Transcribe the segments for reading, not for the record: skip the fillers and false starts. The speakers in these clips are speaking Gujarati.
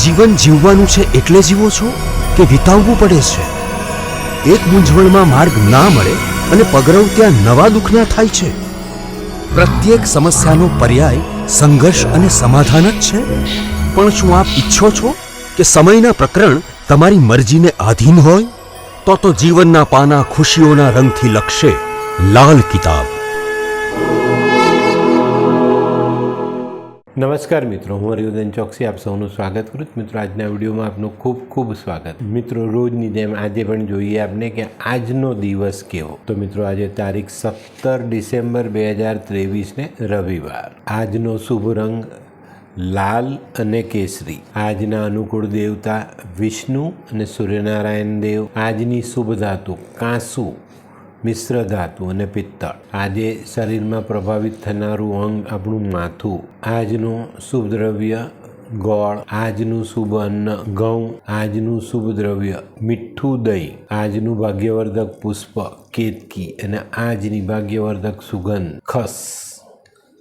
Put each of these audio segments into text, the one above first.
જીવન જીવવાનું છે એટલે જીવો છો કે વિતાવવું પડે છે? એક મૂંઝવણમાં માર્ગ ના મળે અને પગરવ ત્યાં નવા દુઃખના થાય છે. પ્રત્યેક સમસ્યાનો પર્યાય સંઘર્ષ અને સમાધાન જ છે. પણ શું આપ ઈચ્છો છો કે સમયના પ્રકરણ તમારી મરજીને આધીન હોય? તો જીવનના પાના ખુશીઓના રંગથી લખશે લાલ કિતાબ. નમસ્કાર મિત્રો, હું હરિવર્ધન ચોકસી આપ સૌનું સ્વાગત કરું છું. મિત્રો, આજના વિડીયોમાં આપનું ખૂબ ખૂબ સ્વાગત. મિત્રો, રોજની જેમ આજે પણ જોઈએ આપને કે આજનો દિવસ કેવો. તો મિત્રો, આજે તારીખ 17 ડિસેમ્બર 2023 રવિવાર. આજનો શુભ રંગ લાલ અને કેસરી. આજના અનુકૂળ દેવતા વિષ્ણુ અને સૂર્યનારાયણ દેવ. આજની શુભ ધાતુ કાંસુ, મિશ્ર ધાતુ અને પિત્તળ. આજે શરીરમાં પ્રભાવિત થનારું અંગ આપણું માથું. આજનું શુભ દ્રવ્ય ગોળ. આજનું શુભ અન્ન ઘઉં. આજનું શુભ દ્રવ્ય મીઠું દહીં. આજનું ભાગ્યવર્ધક પુષ્પ કેતકી અને આજની ભાગ્યવર્ધક સુગંધ ખસ.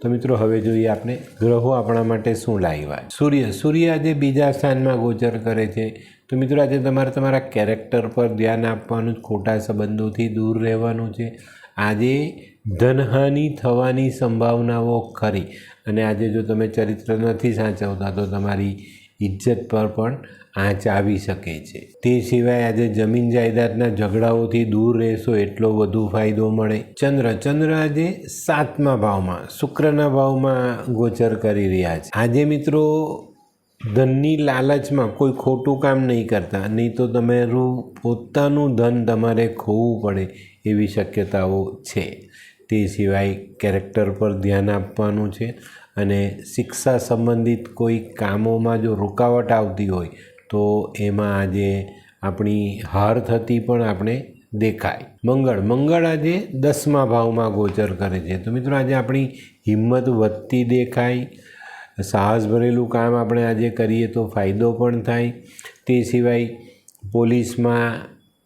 તો મિત્રો, હવે જોઈએ આપણે ગ્રહો આપણા માટે શું લાવ્યા. સૂર્ય આજે બીજા સ્થાનમાં ગોચર કરે છે. તો મિત્રો, આજે તમારે તમારા કેરેક્ટર પર ધ્યાન આપવાનું, ખોટા સંબંધોથી દૂર રહેવાનું છે. આજે ધનહાનિ થવાની સંભાવનાઓ ખરી અને આજે જો તમે ચરિત્ર નથી સાચવતા તો તમારી ઇજ્જત પર પણ આંચ આવી શકે છે. તે સિવાય આજે જમીન જાયદાદના ઝઘડાઓથી દૂર રહેશો એટલો વધુ ફાયદો મળે. ચંદ્ર આજે 7મા ભાવમાં, શુક્રના ભાવમાં ગોચર કરી રહ્યા છે. આજે મિત્રો, ધનની લાલચમાં કોઈ ખોટું કામ નહીં કરતા, નહીં તો તમારું પોતાનું ધન તમારે ખોવું પડે એવી શક્યતાઓ છે. તે સિવાય કેરેક્ટર પર ધ્યાન આપવાનું છે અને શિક્ષા સંબંધિત કોઈ કામોમાં જો રૂકાવટ આવતી હોય તો એમાં આજે આપણી હાર થતી પણ આપણે દેખાય. મંગળ આજે 10મા ભાવમાં ગોચર કરે છે. તો મિત્રો, આજે આપણી હિંમત વધતી દેખાય. સાહસ ભરેલું કામ આપણે આજે કરીએ તો ફાયદો પણ થાય. તે સિવાય પોલીસમાં,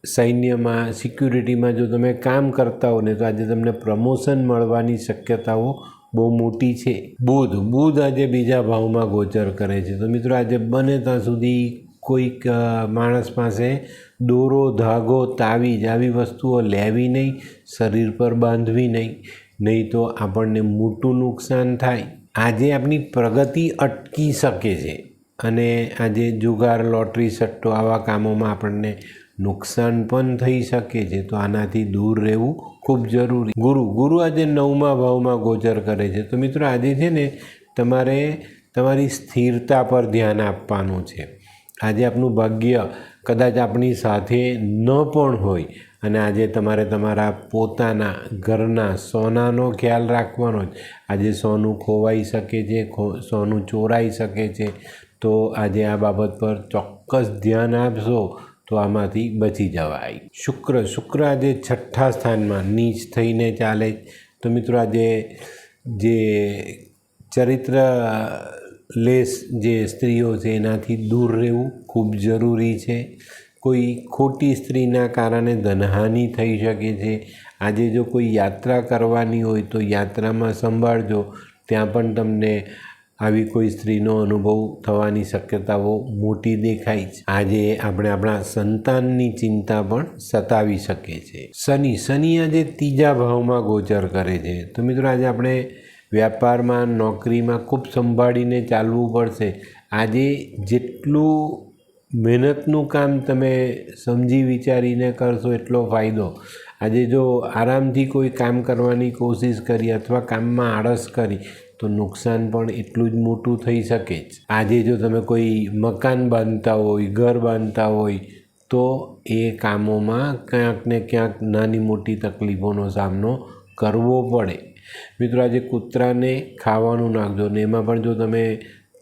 સૈન્યમાં, સિક્યુરિટીમાં જો તમે કામ કરતા હો ને તો આજે તમને પ્રમોશન મળવાની શક્યતાઓ બહુ મોટી છે. બુધ આજે બીજા ભાવમાં ગોચર કરે છે. તો મિત્રો, આજે બને ત્યાં સુધી કોઈક માણસ પાસે દોરો, ધાગો, તાવીજ આવી વસ્તુઓ લેવી નહીં, શરીર પર બાંધવી નહીં તો આપણને મોટું નુકસાન થાય. આજે આપણી પ્રગતિ અટકી શકે છે અને આજે જુગાર, લોટરી, સટ્ટો આવા કામોમાં આપણને નુકસાન પણ થઈ શકે છે. તો આનાથી દૂર રહેવું ખૂબ જરૂરી. ગુરુ આજે 9મા ભાવમાં ગોચર કરે છે. તો મિત્રો, આજે છે ને તમારે તમારી સ્થિરતા પર ધ્યાન આપવાનું છે. આજે આપનું ભાગ્ય કદાચ આપણી સાથે ન પણ હોય અને આજે તમારે તમારા પોતાના ઘરના સોનાનો ખ્યાલ રાખવાનો જ. આજે સોનું ખોવાઈ શકે છે, સોનું ચોરાઈ શકે છે. તો આજે આ બાબત પર ચોક્કસ ધ્યાન આપશો તો આમાંથી બચી જવાય. શુક્ર આજે 6ઠ્ઠા સ્થાનમાં નીચ થઈને ચાલે. તો મિત્રો, આજે જે ચરિત્ર લેસ જે સ્ત્રીઓ છે એનાથી દૂર રહેવું ખૂબ જરૂરી છે. કોઈ ખોટી સ્ત્રીના કારણે ધનહાનિ થઈ શકે છે. આજે જો કોઈ યાત્રા કરવાની હોય તો યાત્રામાં સંભાળજો, ત્યાં પણ તમને આવી કોઈ સ્ત્રીનો અનુભવ થવાની શક્યતાઓ મોટી દેખાય છે. આજે આપણે આપણા સંતાનની ચિંતા પણ સતાવી શકે છે. શનિ આજે 3જા ભાવમાં ગોચર કરે છે. તો મિત્રો, આજે આપણે વ્યાપારમાં, નોકરીમાં ખૂબ સંભાળીને ચાલવું પડશે. આજે જેટલું મહેનતનું કામ તમે સમજી વિચારીને કરશો એટલો ફાયદો. આજે જો આરામથી કોઈ કામ કરવાની કોશિશ કરી અથવા કામમાં આળસ કરી તો નુકસાન પણ એટલું જ મોટું થઈ શકે છે. આજે જો તમે કોઈ મકાન બાંધતા હોય, ઘર બાંધતા હોય તો એ કામોમાં ક્યાંક ને ક્યાંક નાની મોટી તકલીફોનો સામનો કરવો પડે. મિત્રો, આજે કૂતરાને ખાવાનું નાખજો ને એમાં પણ જો તમે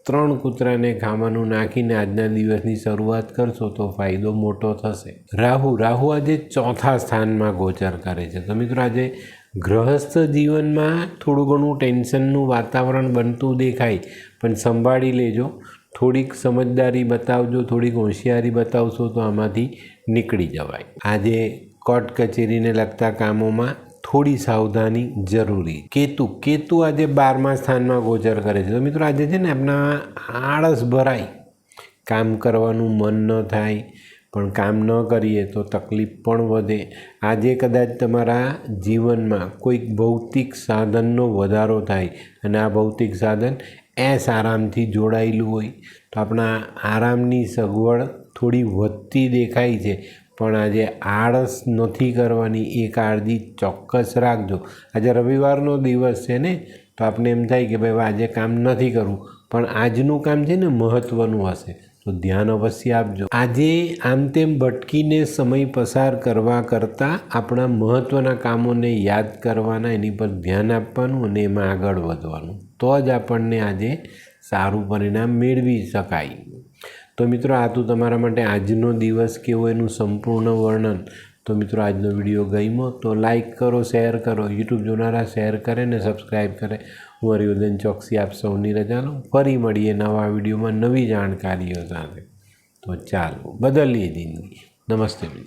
3 કૂતરાને ખાવાનું નાખીને આજના દિવસની શરૂઆત કરશો તો ફાયદો મોટો થશે. રાહુ આજે 4થા સ્થાનમાં ગોચર કરે છે. તો મિત્રો, આજે ગૃહસ્થ જીવનમાં થોડું ઘણું ટેન્શનનું વાતાવરણ બનતું દેખાય, પણ સંભાળી લેજો. થોડીક સમજદારી બતાવજો, થોડીક હોશિયારી બતાવશો તો આમાંથી નીકળી જવાય. આજે કોર્ટ કચેરીને લગતા કામોમાં થોડી સાવધાની જરૂરી. કેતુ આજે 12મા સ્થાનમાં ગોચર કરે છે. તો મિત્રો, આજે છે ને આપણા આળસ ભરાય કામ કરવાનું મન ન થાય, પણ કામ ન કરીએ તો તકલીફ પણ વધે. આજે કદાચ તમારા જીવનમાં કોઈક ભૌતિક સાધનનો વધારો થાય અને આ ભૌતિક સાધન આરામથી જોડાયેલું હોય તો આપણા આરામની સગવડ થોડી વધતી દેખાય છે. પણ આજે આળસ નથી કરવાની, એ કાળજી ચોક્કસ રાખજો. આજે રવિવારનો દિવસ છે ને, તો આપણે એમ થાય કે ભાઈ આજે કામ નથી કરવું, પણ આજનું કામ છે ને મહત્ત્વનું હશે, તો ધ્યાન અવશ્ય આપજો. આજે આમ તેમ ભટકીને સમય પસાર કરવા કરતાં આપણા મહત્ત્વના કામોને યાદ કરવાના, એની પર ધ્યાન આપવાનું અને એમાં આગળ વધવાનું, તો જ આપણને આજે સારું પરિણામ મેળવી શકાય. તો મિત્રો, આ તો તમારા માટે આજનો દિવસ કેવો એનું સંપૂર્ણ વર્ણન. તો મિત્રો, આજનો વિડીયો ગમ્યો તો લાઈક કરો, શેર કરો. યુટ્યુબ જોનારા શેર કરે ને સબસ્ક્રાઈબ કરે. હું હરિવર્ધન ચોકસી આપ સૌની રજા લઉં. ફરી મળીએ નવા વિડીયોમાં નવી જાણકારીઓ સાથે. તો ચાલો, બદલીએ જિંદગી. નમસ્તે મિત્રો.